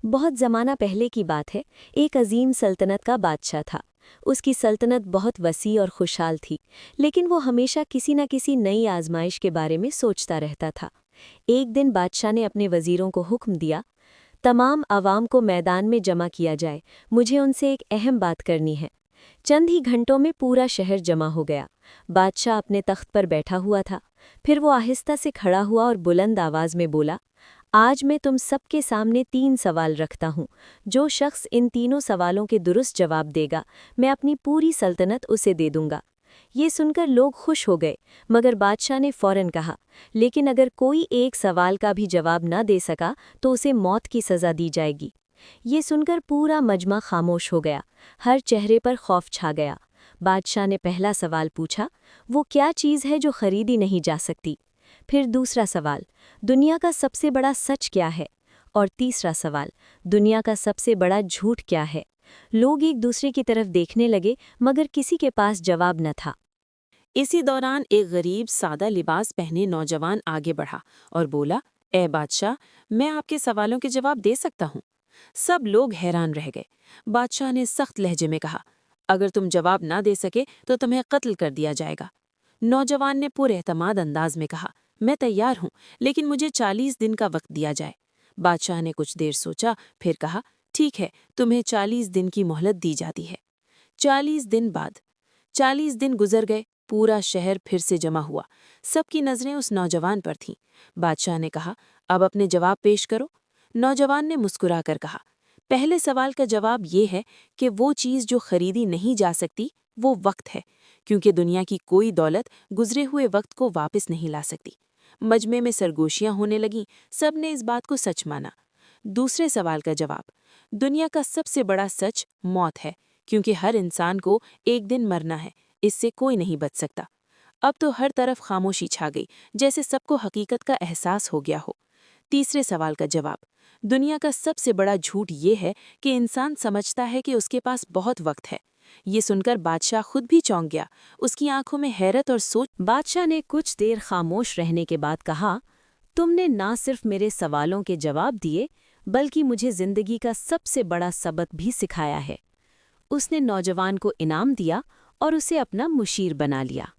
बहुत ज़माना पहले की बात है। एक अजीम सल्तनत का बादशाह था। उसकी सल्तनत बहुत वसी और खुशहाल थी, लेकिन वो हमेशा किसी न किसी नई आजमाइश के बारे में सोचता रहता था। एक दिन बादशाह ने अपने वजीरों को हुक्म दिया, तमाम आवाम को मैदान में जमा किया जाए, मुझे उनसे एक अहम बात करनी है। चंद ही घंटों में पूरा शहर जमा हो गया। बादशाह अपने तख्त पर बैठा हुआ था। फिर वो आहिस्ता से खड़ा हुआ और बुलंद आवाज में बोला, आज मैं तुम सबके सामने 3 सवाल रखता हूँ। जो शख्स इन तीनों सवालों के दुरुस्त जवाब देगा, मैं अपनी पूरी सल्तनत उसे दे दूंगा। ये सुनकर लोग खुश हो गए, मगर बादशाह ने फौरन कहा, लेकिन अगर कोई एक सवाल का भी जवाब न दे सका तो उसे मौत की सज़ा दी जाएगी। ये सुनकर पूरा मजमा खामोश हो गया। हर चेहरे पर खौफ छा गया। बादशाह ने पहला सवाल पूछा, वो क्या चीज़ है जो खरीदी नहीं जा सकती? फिर दूसरा सवाल, दुनिया का सबसे बड़ा सच क्या है? और तीसरा सवाल, दुनिया का सबसे बड़ा झूठ क्या है? लोग एक दूसरे की तरफ देखने लगे, मगर किसी के पास जवाब न था। इसी दौरान एक गरीब सादा लिबास पहने नौजवान आगे बढ़ा और बोला, ए बादशाह, मैं आपके सवालों के जवाब दे सकता हूँ। सब लोग हैरान रह गए। बादशाह ने सख्त लहजे में कहा, अगर तुम जवाब ना दे सके तो तुम्हें कत्ल कर दिया जाएगा। नौजवान ने पुरएतमाद अंदाज में कहा, मैं तैयार हूँ, लेकिन मुझे 40 दिन का वक्त दिया जाए। बादशाह ने कुछ देर सोचा, फिर कहा, ठीक है, तुम्हें 40 दिन की मोहलत दी जाती है। 40 दिन बाद 40 दिन गुजर गए। पूरा शहर फिर से जमा हुआ। सबकी नजरें उस नौजवान पर थीं। बादशाह ने कहा, अब अपने जवाब पेश करो। नौजवान ने मुस्कुराकर कहा, पहले सवाल का जवाब ये है कि वो चीज़ जो खरीदी नहीं जा सकती वो वक्त है, क्योंकि दुनिया की कोई दौलत गुजरे हुए वक्त को वापस नहीं ला सकती। मजमे में सरगोशियां होने लगीं। सब ने इस बात को सच माना। दूसरे सवाल का जवाब, दुनिया का सबसे बड़ा सच मौत है, क्योंकि हर इंसान को एक दिन मरना है, इससे कोई नहीं बच सकता। अब तो हर तरफ खामोशी छा गई, जैसे सबको हकीकत का एहसास हो गया हो। तीसरे सवाल का जवाब, दुनिया का सबसे बड़ा झूठ ये है कि इंसान समझता है कि उसके पास बहुत वक्त है। ये सुनकर बादशाह खुद भी चौंक गया। उसकी आंखों में हैरत और सोच। बादशाह ने कुछ देर खामोश रहने के बाद कहा, तुमने ना सिर्फ मेरे सवालों के जवाब दिए, बल्कि मुझे जिंदगी का सबसे बड़ा सबक भी सिखाया है। उसने नौजवान को इनाम दिया और उसे अपना मुशीर बना लिया।